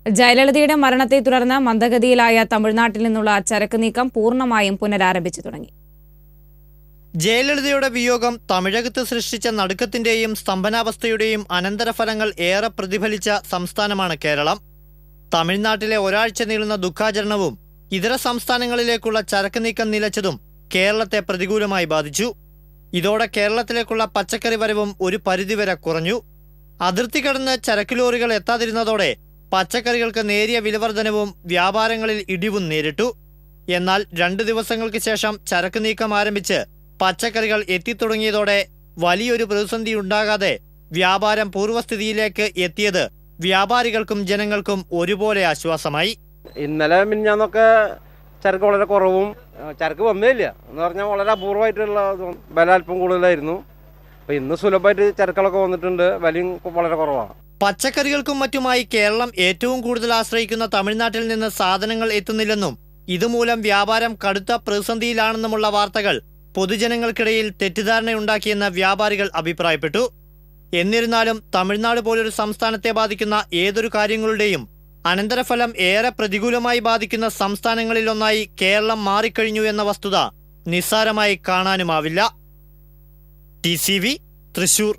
ജയലളിതയുടെ മരണത്തെ തുടർന്ന് മന്ദഗതിയിലായ തമിഴ്നാട്ടിൽ നിന്നുള്ള ചരക്ക് നീക്കം പൂർണ്ണമായും പുനരാരംഭിച്ചു തുടങ്ങി. ജയലളിതയുടെ വിയോഗം തമിഴകത്ത് സൃഷ്ടിച്ച നടുക്കത്തിന്റെയും സ്തംഭനാവസ്ഥയുടെയും അനന്തരഫലങ്ങൾ ഏറെ പ്രതിഫലിച്ച സംസ്ഥാനമാണ് കേരളം. തമിഴ്നാട്ടിലെ ഒരാഴ്ച നീളുന്ന ദുഃഖാചരണവും ഇതര സംസ്ഥാനങ്ങളിലേക്കുള്ള ചരക്ക് നീക്കം നിലച്ചതും കേരളത്തെ പ്രതികൂലമായി ബാധിച്ചു. ഇതോടെ കേരളത്തിലേക്കുള്ള പച്ചക്കറി വരവും ഒരു പരിധിവരെ കുറഞ്ഞു. അതിർത്തി കടന്ന് ചരക്ക് ലോറികൾ എത്താതിരുന്നതോടെ പച്ചക്കറികൾക്ക് നേരിയ വിലവർധനവും വ്യാപാരങ്ങളിൽ ഇടിവും നേരിട്ടു. എന്നാൽ 2 ദിവസങ്ങൾക്ക് ശേഷം ചരക്ക് നീക്കം ആരംഭിച്ച് പച്ചക്കറികൾ എത്തിത്തുടങ്ങിയതോടെ വലിയൊരു പ്രതിസന്ധി ഉണ്ടാകാതെ വ്യാപാരം പൂർവ്വസ്ഥിതിയിലേക്ക് എത്തിയത് വ്യാപാരികൾക്കും ജനങ്ങൾക്കും ഒരുപോലെ ആശ്വാസമായി. ഇന്നലെ മിനിഞ്ഞാന്നൊക്കെ ചരക്ക് വളരെ കുറവും, ചരക്ക് വന്നില്ല എന്ന് പറഞ്ഞാൽ വളരെ അപൂർവമായിട്ടുള്ള വില അല്പം കൂടുതലായിരുന്നു. അപ്പോൾ ഇന്ന് സുലഭമായിട്ട് ചരക്കുകളൊക്കെ വന്നിട്ടുണ്ട്, വിലയും വളരെ കുറവാണ്. പച്ചക്കറികൾക്കും മറ്റുമായി കേരളം ഏറ്റവും കൂടുതൽ ആശ്രയിക്കുന്ന തമിഴ്നാട്ടിൽ നിന്ന് സാധനങ്ങൾ എത്തുന്നില്ലെന്നും ഇതുമൂലം വ്യാപാരം കടുത്ത പ്രതിസന്ധിയിലാണെന്നുമുള്ള വാർത്തകൾ പൊതുജനങ്ങൾക്കിടയിൽ തെറ്റിദ്ധാരണയുണ്ടാക്കിയെന്ന് വ്യാപാരികൾ അഭിപ്രായപ്പെട്ടു. എന്നിരുന്നാലും തമിഴ്നാട് പോലൊരു സംസ്ഥാനത്തെ ബാധിക്കുന്ന ഏതൊരു കാര്യങ്ങളുടെയും അനന്തരഫലം ഏറെ പ്രതികൂലമായി ബാധിക്കുന്ന സംസ്ഥാനങ്ങളിലൊന്നായി കേരളം മാറിക്കഴിഞ്ഞു എന്ന വസ്തുത നിസ്സാരമായി കാണാനുമാവില്ല. TCV തൃശൂർ.